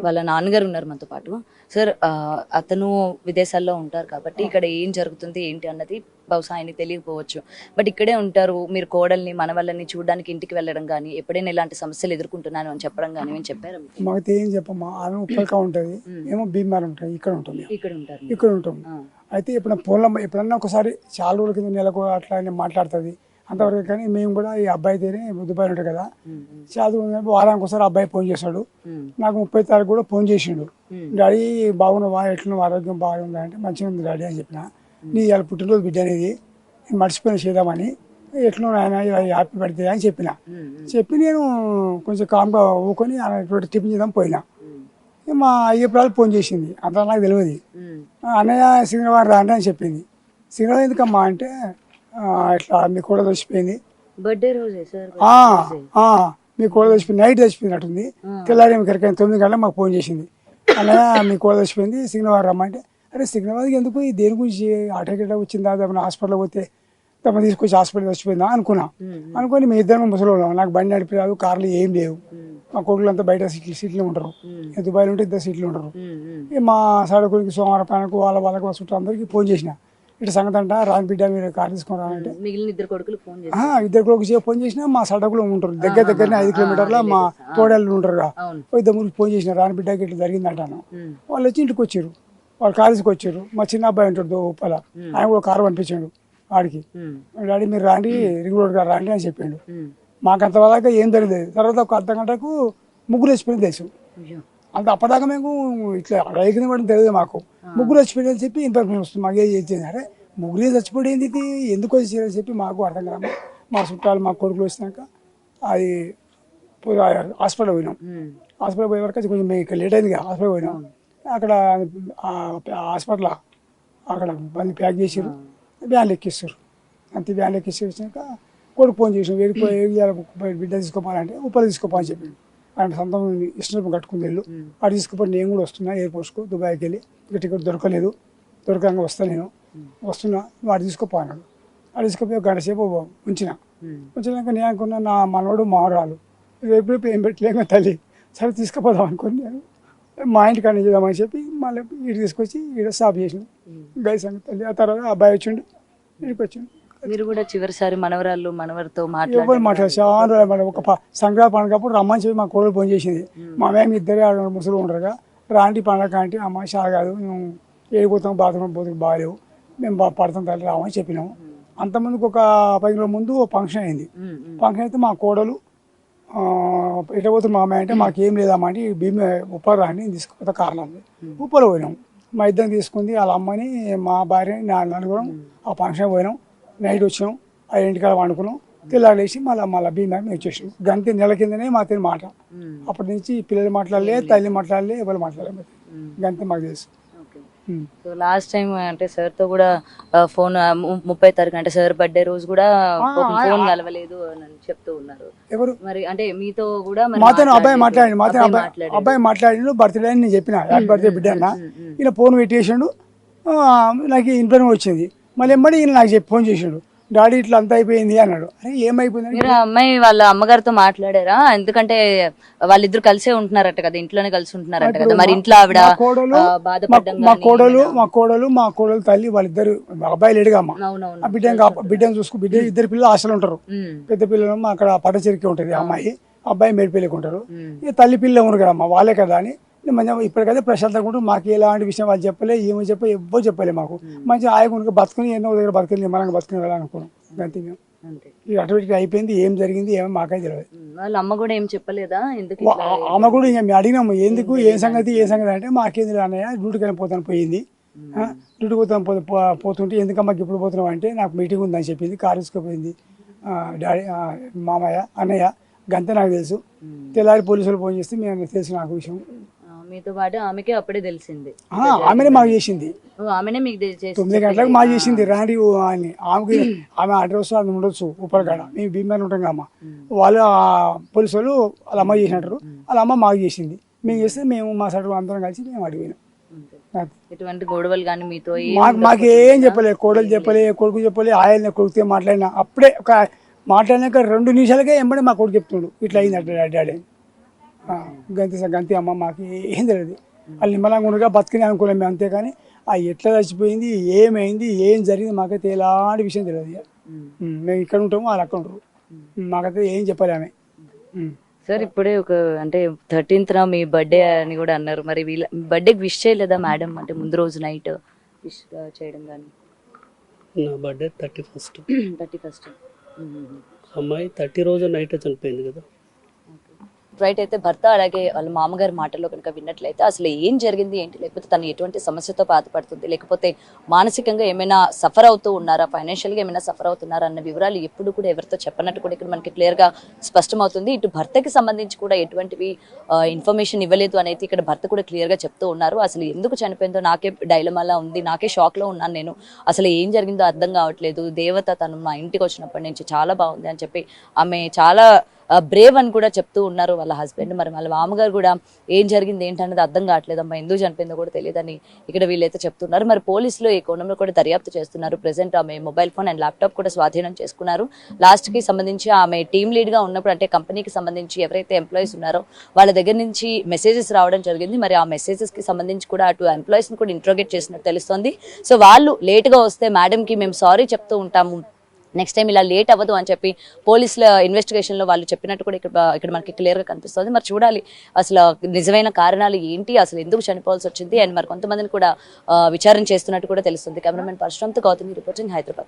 వాళ్ళ నాన్నగారు ఉన్నారు మనతో పాటు. సార్, అతను విదేశాల్లో ఉంటారు కాబట్టి ఇక్కడ ఏం జరుగుతుంది ఏంటి అన్నది బహుశా ఆయనకి తెలియకపోవచ్చు. బట్ ఇక్కడే ఉంటారు. మీరు కోడల్ని మనవళ్ళని చూడడానికి ఇంటికి వెళ్ళడం కానీ, ఎప్పుడైనా ఇలాంటి సమస్యలు ఎదుర్కొంటున్నాను అని చెప్పడం కానీ ఏం చెప్పారు? మాకు ఏం చెప్పమ్మా, ఆమె ఉప్పల్కా ఉంటుంది, ఏమో భీమాలు ఉంటాయి, ఇక్కడ ఉంటుంది, ఇక్కడ ఉంటాం. అయితే ఎప్పుడన్నా ఒకసారి చాలా రోజుల కింద నెలకు అట్లా మాట్లాడుతుంది అంతవరకు. కానీ మేము కూడా ఈ అబ్బాయితోనే దుబాయ్ ఉంటాయి కదా, చదువు వారానికి ఒకసారి అబ్బాయి ఫోన్ చేశాడు. నాకు 30 తారీఖు కూడా ఫోన్ చేసిండు. డాడీ బాగున్నావా, ఎట్లున్నావు, ఆరోగ్యం బాగుందా అంటే మంచిగా ఉంది డాడీ అని చెప్పిన. నీ ఇలా పుట్టినరోజు బిడ్డ అనేది నేను మర్చిపోయిన చేద్దామని, ఎట్లా ఆయన హ్యాపీ బర్త్డే అని చెప్పి నేను కొంచెం కామ్గా ఊకొని టిఫిన్ చేద్దాం పోయినా. మా అయ్యప్పుడు ఫోన్ చేసింది, అంత నాకు తెలియదు. అన్నయ్య సింగవారం రాండి అని చెప్పింది. సింగవారం ఎందుకమ్మా అంటే ఇట్లా మీ కూడా చచ్చిపోయింది, బర్త్డే రోజే సార్, మీ కూడా చచ్చిపోయింది, నైట్ చచ్చిపోయినట్టుంది. తెల్లారి కరెక్ట్ 9 గంటలకు మాకు ఫోన్ చేసింది, అన్నయ్య మీ కూడా చచ్చిపోయింది సిగ్నవారం రమ్మంటే. అరే సిగ్నవారికి ఎందుకు, దేని గురించి అటాక్ వచ్చిందా, ఏమైనా హాస్పిటల్కి పోతే తమ తీసుకొచ్చి హాస్పిటల్ చచ్చిపోయిందా అనుకుని మీ ఇద్దరు ముసలి వాళ్ళం. నాకు బండి నడిపి రాదు, కార్లు ఏం లేవు, మా కొడుకులు అంతా బయట సీట్లు ఉంటారు, దుబాయ్లో ఉంటే 2 సీట్లు ఉంటారు. మా సడకుడికి సోమవారం పైనకు వాళ్ళకి చుట్టూ అందరికి ఫోన్ చేసిన, ఇటు సంగతి అంట రాని బిడ్డ మీరు కార్ తీసుకొని రానంటే. ఇద్దరు కొడుకులు ఫోన్ చేసినా మా సడకులు ఉంటారు దగ్గరనే 5 కిలోమీటర్ల మా తోడళ్ళు ఉంటారు. ఇద్దరు ఫోన్ చేసిన రాని బిడ్డకి ఇట్లా జరిగింది అంటాను. వాళ్ళు వచ్చి ఇంటికి వచ్చారు, వాళ్ళు కార్ తీసుకొచ్చారు. మా చిన్న అబ్బాయి ఉంటాడు ఉప్పల, ఆయన కూడా కారు పంపించాడు వాడికి. డాడీ మీరు రాండి, రింగ్ రోడ్ గారు రాండి అని చెప్పిండు. మాకు అంతవరకు ఏం తెలియదు. తర్వాత ఒక అర్ధ గంటకు ముగ్గురు వచ్చిపోయింది తెలుసు. అంత అప్పటిదాకా మేము ఇట్లా రైతుని కూడా తెలియదు మాకు. ముగ్గురు చచ్చిపోయిందని చెప్పి ఇన్ఫర్మేషన్ వస్తుంది మాకు. ఏం చేసింది, అరే ముగ్గురు చచ్చిపోయింది ఇది ఎందుకు వచ్చేసారని చెప్పి మాకు అర్థం కదా. మా చుట్టాలు మా కొడుకులు వచ్చినాక అది హాస్పిటల్ పోయినాం. హాస్పిటల్ పోయే వరకు కొంచెం మేము ఇక్కడ లేట్ అయింది కదా, హాస్పిటల్ పోయినాం. అక్కడ హాస్పిటల్ అక్కడ మళ్ళీ ప్యాక్ చేసారు, వ్యాన్లు ఎక్కిస్తారు. అంతే వ్యాన్లు ఎక్కిస్తే వచ్చినాక కొడుకు ఫోన్ చేసాం, బిడ్డ తీసుకోపోవాలంటే ఉప్పలు తీసుకోపోని చెప్పిండు. ఆయన సొంతం ఇష్టం కట్టుకుని వెళ్ళు, అటు తీసుకుపోయి నేను కూడా వస్తున్నా ఎయిర్పోర్ట్స్కు దుబాయ్కి వెళ్ళి, ఇక టికెట్ దొరకలేదు, దొరకంగా వస్తున్నా వాడు తీసుకోపోన్నాడు. వాడు తీసుకుపోయి 1 గంట సేపు ఉంచినాక నేను అనుకున్నా నా మనవడు మావరాలు రేపు ఏం పెట్టలేక తల్లి సరే తీసుకుపోదాం అనుకుని నేను మా ఇంటికి అన్నీ చేద్దామని చెప్పి మళ్ళీ ఇటు తీసుకొచ్చి ఇక్కడ స్టాప్ చేసినాం గై సంగతి తల్లి. ఆ తర్వాత అబ్బాయి వచ్చిండు, ఇంటికి వచ్చిండు. మీరు కూడా చివరిసారి మనవరితో మాట్లాడారు చాలా. ఒక సంక్రాంతి పండుగప్పుడు రమ్మని చెప్పి మా కోడలు ఫోన్ చేసింది. మా మేము ఇద్దరే ముసలు ఉండరుగా, రాంటి పండగ అంటే అమ్మ చాలా కాదు, మేము ఏడిపోతాం, బాత్రూమ్ పోతే బాగాలేవు, మేము పడతాం తల్లి రామని చెప్పినాము. అంతమందికి ఒక 10 రోజుల ముందు ఫంక్షన్ అయింది. ఫంక్షన్ అయితే మా కోడలు ఎట్లా పోతుంది మా అమ్మాయి అంటే మాకేం లేదమ్మా అంటే భీమ ఉప్పలు రాని తీసుకుపోతే కార్లు ఉప్పలు పోయినాం. మా ఇద్దరిని తీసుకుంది, వాళ్ళ అమ్మని మా భార్యని నలుగురం ఆ ఫంక్షన్ పోయినాం. నైట్ వచ్చినాం, 5 వండుకున్నాం, తెల్లారేసి మళ్ళీ భీమాకి వచ్చేసాం. గంట నెల కిందనే మాతో మాట. అప్పటి నుంచి పిల్లలు మాట్లాడలే, తల్లి మాట్లాడలే, ఎవరు మాట్లాడలేదు. గంతే మాకు తెలుసు. సో లాస్ట్ టైం అంటే సార్ తో కూడా ఫోన్ 30 తారీఖు అంటే సార్ బర్త్డే రోజు కూడా ఫోన్ కలవలేదు అని చెప్తూ ఉన్నారు. ఎవరు మరి అంటే మీతో కూడా మాతో అబ్బాయి మాట్లాడిండు, బర్త్డే అని నేను చెప్పిన, హ్యాపీ బర్త్డే బిడ్డ అన్న. ఈయన ఫోన్ పెట్టేసాడు, నాకు ఇన్ఫర్మేషన్ వచ్చింది. మళ్ళీ ఎమ్మడి ఈయన నాకు ఫోన్ చేసాడు, డాడీ ఇట్లా అంత అయిపోయింది అన్నాడు. అరే ఏమైపోయింది? మీరు అమ్మాయి వాళ్ళ అమ్మగారితో మాట్లాడారా? ఎందుకంటే వాళ్ళిద్దరు కలిసే ఉంటున్నారట కదా, ఇంట్లోనే కలిసి ఉంటున్నారట కదా, మరి ఇంట్లో ఆవిడ మా కోడలు తల్లి వాళ్ళిద్దరు అబ్బాయి లేడుగా అమ్మ, బిడ్డను చూసుకో, ఇద్దరు పిల్లలు హాస్టల్ ఉంటారు. పెద్ద పిల్లలు అక్కడ పట్టచెరికి ఉంటుంది అమ్మాయి, అబ్బాయి మేడిపల్లికి ఉంటారు. ఇక తల్లి పిల్లలు ఉన్నారు కదా అమ్మ, వాళ్ళే కదా అని మంచిగా ఇప్పటికైతే ప్రశాంతంగా ఉంటారు. మాకు ఎలాంటి విషయం వాళ్ళు చెప్పలే, ఏమో ఎవ్వరు చెప్పలే. మాకు మంచిగా ఆయనకు బతుకుని ఎన్నో దగ్గర బతుకుని మనం బతుకుని వెళ్ళాలనుకున్నాం. అంతే అటువంటి అయిపోయింది. ఏం జరిగింది ఏమో మాకైతే తెలియదు. వాళ్ళ అమ్మ కూడా ఏం చెప్పలేదా? ఆమె కూడా ఇంకా మేము అడిగినాము ఎందుకు ఏ సంగతి అంటే మాకేం తెలియదు అన్నయ్య, డ్యూటీకి వెళ్ళిపోతాను పోయింది, డ్యూటీకి పోతుంటే ఎందుకమ్మా ఇప్పుడు పోతున్నాం అంటే నాకు మీటింగ్ ఉందని చెప్పింది, కారు తీసుకుపోయింది డాడీ మామయ్య అన్నయ్య. గంతే నాకు తెలుసు. తెల్లారి పోలీసులు ఫోన్ చేస్తే మేము తెలుసు నాకు విషయం. మీతో పాటు ఆమెకే అప్పుడే తెలిసింది, ఆమెనే మాకు చేసింది. ఆమెనే మీకు 9 గంటలకు మాకు చేసింది రాండి అని. ఆమె అడ్రస్ అది ఉండొచ్చు ఉప్పలకాడ, మేము భీమాలు ఉంటాం కమ్మా. వాళ్ళు పోలీసు వాళ్ళు వాళ్ళ అమ్మ చేసినట్టు, వాళ్ళ అమ్మ మాకు చేసింది. మేము చేస్తే మేము మా సైడ్ అందరం కలిసి మేము అడిగినాం. ఎటువంటి గొడవలు కానీ మీతో మాకేం చెప్పలే, కోడలు చెప్పలే, కొడుకు చెప్పలే. ఆయన కొడుకుతో మాట్లాడినా అప్పుడే ఒక మాట్లాడినాక 2 నిమిషాలకే ఎంబడే మా కొడుకు చెప్తున్నాడు ఇట్లా అయింది డాడీ. గంతి అమ్మ మాకు ఏం తెలియదు. వాళ్ళు నిమ్మలంగా ఉండగా బతికిన అనుకున్నాం మేము, అంతేకాని ఆ ఎట్లా చచ్చిపోయింది, ఏమైంది, ఏం జరిగింది మాకైతే ఎలాంటి విషయం తెలియదు. ఇక మేము ఇక్కడ ఉంటాము, వాళ్ళు అక్కడ ఉంటారు. మాకైతే ఏం చెప్పాలి ఆమె. సార్ ఇప్పుడే ఒక అంటే 13th మీ బర్త్డే అని కూడా అన్నారు. మరి వీళ్ళ బర్త్డేకి విష్ చేయలేదా మేడం? అంటే ముందు రోజు నైట్ విష్ చేయడం కానీ. నా బర్త్డే 31st. 31st. అమ్మాయి 30 రోజు నైట్ చనిపోయింది కదా. రైట్. అయితే భర్త అలాగే వాళ్ళ మామగారి మాటల్లో కనుక విన్నట్లయితే అసలు ఏం జరిగింది ఏంటి, లేకపోతే తను ఎటువంటి సమస్యతో బాధపడుతుంది, లేకపోతే మానసికంగా ఏమైనా సఫర్ అవుతూ ఉన్నారా, ఫైనాన్షియల్గా ఏమైనా సఫర్ అవుతున్నారా అన్న వివరాలు ఎప్పుడు కూడా ఎవరితో చెప్పనట్టు కూడా ఇక్కడ మనకి క్లియర్గా స్పష్టమవుతుంది. ఇటు భర్తకి సంబంధించి కూడా ఎటువంటివి ఇన్ఫర్మేషన్ ఇవ్వలేదు అనేది ఇక్కడ భర్త కూడా క్లియర్గా చెప్తూ ఉన్నారు. అసలు ఎందుకు చనిపోయిందో నాకే డైలమాలా ఉంది, నాకే షాక్లో ఉన్నాను నేను, అసలు ఏం జరిగిందో అర్థం కావట్లేదు. దేవత తను మా ఇంటికి వచ్చినప్పటి నుంచి చాలా బాగుంది అని చెప్పి ఆమె చాలా బ్రేవ్ అని కూడా చెప్తూ ఉన్నారు వాళ్ళ హస్బెండ్. మరి వాళ్ళ మామగారు కూడా ఏం జరిగింది ఏంటనేది అర్థం కావట్లేదు, అమ్మ ఎందుకు చనిపోయిందో కూడా తెలియదని ఇక్కడ వీళ్ళైతే చెప్తున్నారు. మరి పోలీసులు ఈ కోణంలో కూడా దర్యాప్తు చేస్తున్నారు. ప్రెసెంట్ ఆమె మొబైల్ ఫోన్ అండ్ ల్యాప్టాప్ కూడా స్వాధీనం చేసుకున్నారు. లాస్ట్కి సంబంధించి ఆమె టీమ్ లీడ్గా ఉన్నప్పుడు, అంటే కంపెనీకి సంబంధించి ఎవరైతే ఎంప్లాయీస్ ఉన్నారో వాళ్ళ దగ్గర నుంచి మెసేజెస్ రావడం జరిగింది. మరి ఆ మెసేజెస్కి సంబంధించి కూడా అటు ఎంప్లాయీస్ని కూడా ఇంట్రోగేట్ చేసినట్టు తెలుస్తోంది. సో వాళ్ళు లేట్గా వస్తే మేడంకి మేము సారీ చెప్తూ ఉంటాము, నెక్స్ట్ టైం ఇలా లేట్ అవ్వదు అని చెప్పి పోలీసుల ఇన్వెస్టిగేషన్లో వాళ్ళు చెప్పినట్టు కూడా ఇక్కడ మనకి క్లియర్గా కనిపిస్తుంది. మరి చూడాలి అసలు నిజమైన కారణాలు ఏంటి, అసలు ఎందుకు చనిపోవాల్సి వచ్చింది, అండ్ మరి కొంతమందిని కూడా విచారణ చేస్తున్నట్టు కూడా తెలుస్తుంది. కెమెరామెన్ పరశురామ్తో గౌతమి రిపోర్టింగ్, హైదరాబాద్.